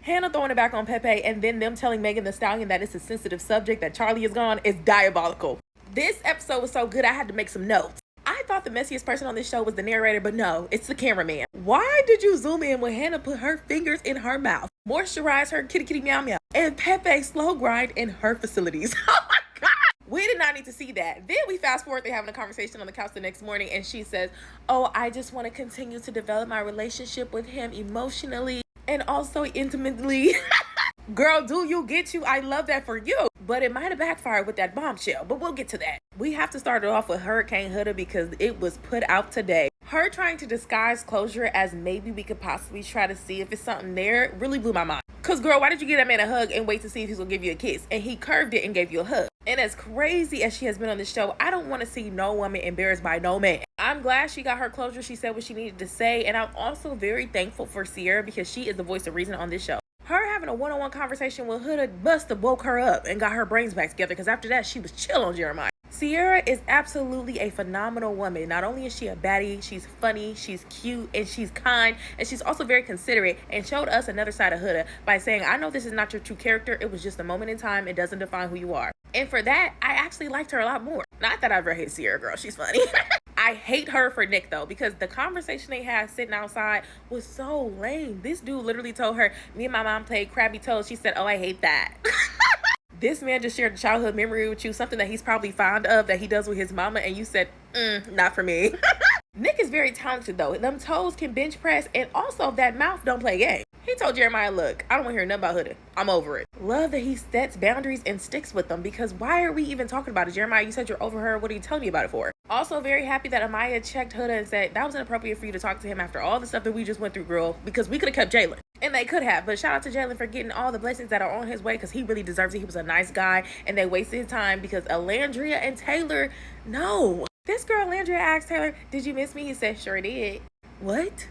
Hannah throwing it back on Pepe and then them telling Megan Thee Stallion that it's a sensitive subject, that Charlie is gone, is diabolical. This episode was so good I had to make some notes. I thought the messiest person on this show was the narrator, but no, it's the cameraman. Why did you zoom in when Hannah put her fingers in her mouth, moisturize her kitty kitty meow meow, and Pepe slow grind in her facilities? Oh my God. We did not need to see that. Then we fast forward, they're having a conversation on the couch the next morning, and she says, oh, I just want to continue to develop my relationship with him emotionally and also intimately. Girl, do you get you? I love that for you. But it might have backfired with that bombshell, but we'll get to that. We have to start it off with Hurricane Huda because it was put out today. Her trying to disguise closure as maybe we could possibly try to see if it's something there really blew my mind. Cause girl, why did you give that man a hug and wait to see if he's gonna give you a kiss? And he curved it and gave you a hug. And as crazy as she has been on the show, I don't want to see no woman embarrassed by no man. I'm glad she got her closure. She said what she needed to say. And I'm also very thankful for Ciara because she is the voice of reason on this show. Her having a one-on-one conversation with Huda must have woke her up and got her brains back together because after that, she was chill on Jeremiah. Ciara is absolutely a phenomenal woman. Not only is she a baddie, she's funny, she's cute, and she's kind, and she's also very considerate and showed us another side of Huda by saying, I know this is not your true character. It was just a moment in time. It doesn't define who you are. And for that, I actually liked her a lot more. Not that I ever hate Ciara, girl. She's funny. I hate her for Nick, though, because the conversation they had sitting outside was so lame. This dude literally told her, me and my mom played Krabby Toad. She said, oh, I hate that. This man just shared a childhood memory with you, something that he's probably fond of that he does with his mama, and you said, not for me. Nick is very talented, though. Them toes can bench press, and also that mouth don't play game. He told Jeremiah, look, I don't want to hear nothing about Huda. I'm over it. Love that he sets boundaries and sticks with them, because why are we even talking about it? Jeremiah, you said you're over her. What are you telling me about it for? Also very happy that Amaya checked Huda and said that was inappropriate for you to talk to him after all the stuff that we just went through, girl, because we could have kept Jalen. And they could have, but shout out to Jalen for getting all the blessings that are on his way because he really deserves it. He was a nice guy, and they wasted his time because Alandria and Taylor, no. This girl, Alandria, asked Taylor, did you miss me? He said, sure did. What?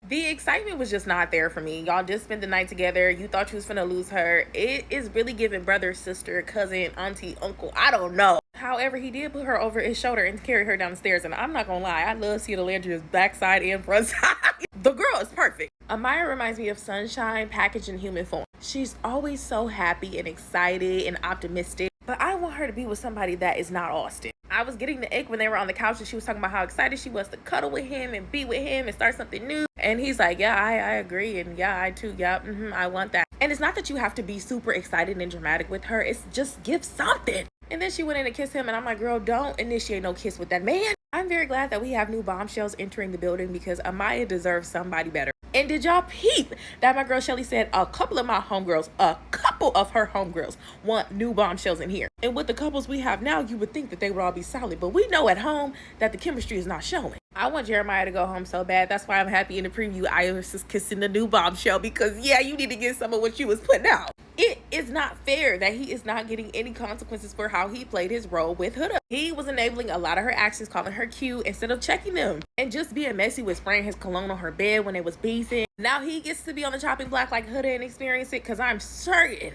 The excitement was just not there for me. Y'all just spent the night together. You thought you was finna lose her. It is really giving brother, sister, cousin, auntie, uncle. I don't know. However, he did put her over his shoulder and carry her down the stairs. And I'm not gonna lie, I love seeing Alandria's backside and front side. The girl is perfect. Amaya reminds me of Sunshine packaged in human form. She's always so happy and excited and optimistic. But I want her to be with somebody that is not Austin. I was getting the ick when they were on the couch and she was talking about how excited she was to cuddle with him and be with him and start something new. And he's like, yeah, I agree. And yeah, I too. Yeah, I want that. And it's not that you have to be super excited and dramatic with her. It's just give something. And then she went in to kiss him. And I'm like, girl, don't initiate no kiss with that man. I'm very glad that we have new bombshells entering the building because Amaya deserves somebody better. And did y'all peep that my girl Shelly said a couple of her homegirls want new bombshells in here. And with the couples we have now, you would think that they would all be solid. But we know at home that the chemistry is not showing. I want Jeremiah to go home so bad. That's why I'm happy in the preview Iris is kissing the new bombshell because, yeah, you need to get some of what you was putting out. It is not fair that he is not getting any consequences for how he played his role with Huda. He was enabling a lot of her actions, calling her cute instead of checking them. And just being messy with spraying his cologne on her bed when they was beefing. Now he gets to be on the chopping block like Huda and experience it because I'm certain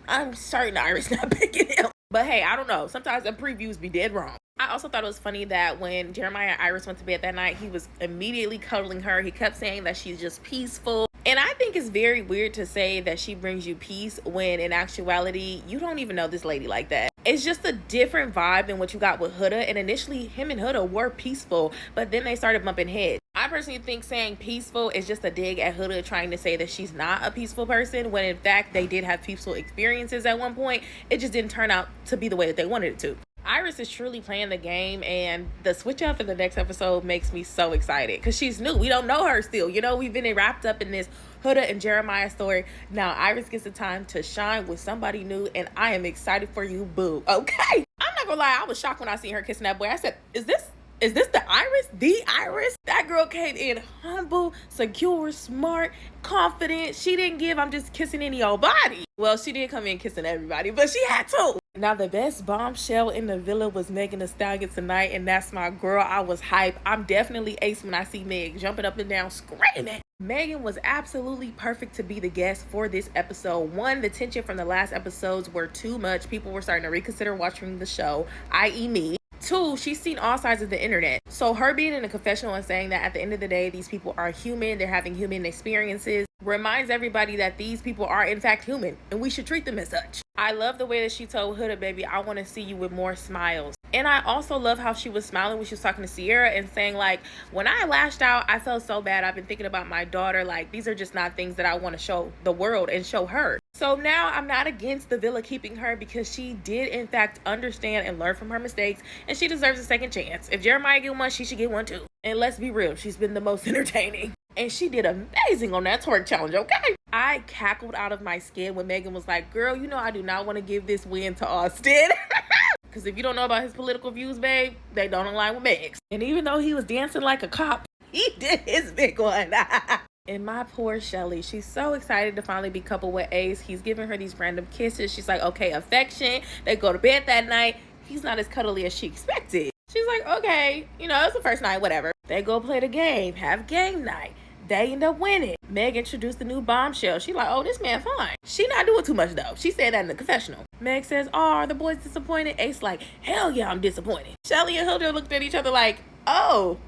Iris not picking him. But hey, I don't know. Sometimes the previews be dead wrong. I also thought it was funny that when Jeremiah and Iris went to bed that night, he was immediately cuddling her. He kept saying that she's just peaceful. And I think it's very weird to say that she brings you peace when in actuality, you don't even know this lady like that. It's just a different vibe than what you got with Huda. And initially, him and Huda were peaceful, but then they started bumping heads. I personally think saying peaceful is just a dig at Huda trying to say that she's not a peaceful person, when in fact, they did have peaceful experiences at one point. It just didn't turn out to be the way that they wanted it to. Iris is truly playing the game, and the switch up in the next episode makes me so excited because she's new. We don't know her still. You know, we've been wrapped up in this Huda and Jeremiah story. Now Iris gets the time to shine with somebody new, and I am excited for you, boo. Okay. I'm not gonna lie, I was shocked when I seen her kissing that boy. I said, is this the Iris? The Iris? That girl came in humble, secure, smart, confident. She didn't give, I'm just kissing any old body. Well, she did come in kissing everybody, but she had to. Now, the best bombshell in the villa was Megan Thee Stallion tonight, and that's my girl. I was hype. I'm definitely ace when I see Meg jumping up and down, screaming. Megan was absolutely perfect to be the guest for this episode. One, the tension from the last episodes were too much. People were starting to reconsider watching the show, i.e. me. Two, she's seen all sides of the internet. So her being in a confessional and saying that at the end of the day, these people are human, they're having human experiences, reminds everybody that these people are in fact human and we should treat them as such. I love the way that she told Huda, baby, I want to see you with more smiles. And I also love how she was smiling when she was talking to Sierra and saying, like, when I lashed out, I felt so bad. I've been thinking about my daughter. Like, these are just not things that I want to show the world and show her. So now I'm not against the villa keeping her because she did, in fact, understand and learn from her mistakes. And she deserves a second chance. If Jeremiah get one, she should get one too. And let's be real, she's been the most entertaining. And she did amazing on that twerk challenge, okay? I cackled out of my skin when Megan was like, girl, you know I do not want to give this win to Austin. Because if you don't know about his political views, babe, they don't align with Meg's. And even though he was dancing like a cop, he did his big one. And my poor Shelly, she's so excited to finally be coupled with Ace. He's giving her these random kisses. She's like, okay, affection. They go to bed that night. He's not as cuddly as she expected. She's like, okay, you know, it's the first night, whatever. They go play the game, have game night. They end up winning. Meg introduced the new bombshell. She like, oh, this man fine. She not doing too much though. She said that in the confessional. Meg says, oh, are the boys disappointed? Ace like, hell yeah, I'm disappointed. Shelly and Hilda looked at each other like, oh,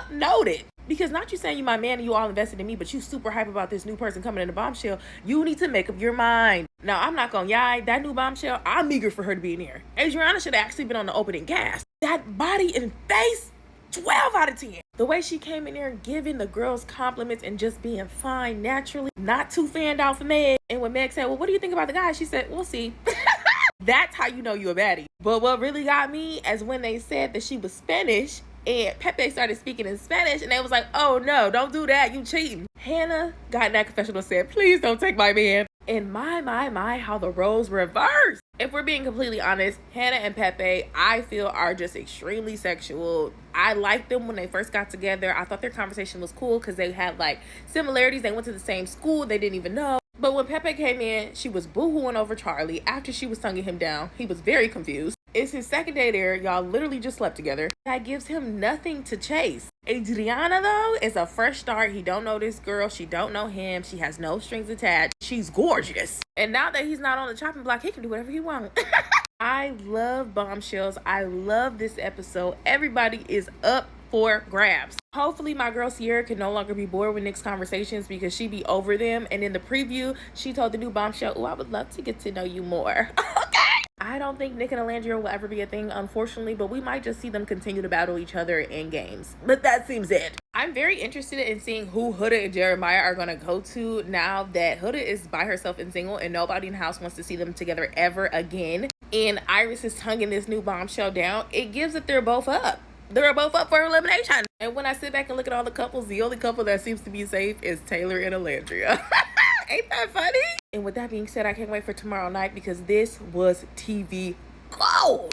noted. Because not you saying you my man and you all invested in me, but you super hype about this new person coming in the bombshell. You need to make up your mind. Now, I'm not gonna lie, that new bombshell, I'm eager for her to be in here. Adriana should have actually been on the opening cast. That body and face, 12 out of 10. The way she came in there giving the girls compliments and just being fine naturally, not too fanned out for Meg. And when Meg said, well, what do you think about the guy? She said, we'll see. That's how you know you a baddie. But what really got me is when they said that she was Spanish and Pepe started speaking in Spanish and they was like, oh no, don't do that, you cheating. Hannah got in that confessional and said, please don't take my man. And my, how the roles reversed. If we're being completely honest, Hannah and Pepe, I feel, are just extremely sexual. I liked them when they first got together. I thought their conversation was cool because they had like similarities. They went to the same school. They didn't even know. But when Pepe came in, she was boo-hooing over Charlie after she was tonguing him down. He was very confused. It's his second day there. Y'all literally just slept together. That gives him nothing to chase. Adriana, though, is a fresh start. He don't know this girl. She don't know him. She has no strings attached. She's gorgeous. And now that he's not on the chopping block, he can do whatever he wants. I love bombshells. I love this episode. Everybody is up for grabs. Hopefully my girl Sierra can no longer be bored with Nick's conversations because she be over them. And in the preview, she told the new bombshell, oh, I would love to get to know you more. Okay. I don't think Nick and Alandria will ever be a thing, unfortunately, but we might just see them continue to battle each other in games. But that seems it. I'm very interested in seeing who Huda and Jeremiah are going to go to now that Huda is by herself and single and nobody in the house wants to see them together ever again. And Iris is tonguing this new bombshell down. It gives that they're both up. They're both up for elimination. And when I sit back and look at all the couples, the only couple that seems to be safe is Taylor and Alandria. Ain't that funny? And with that being said, I can't wait for tomorrow night because this was TV gold.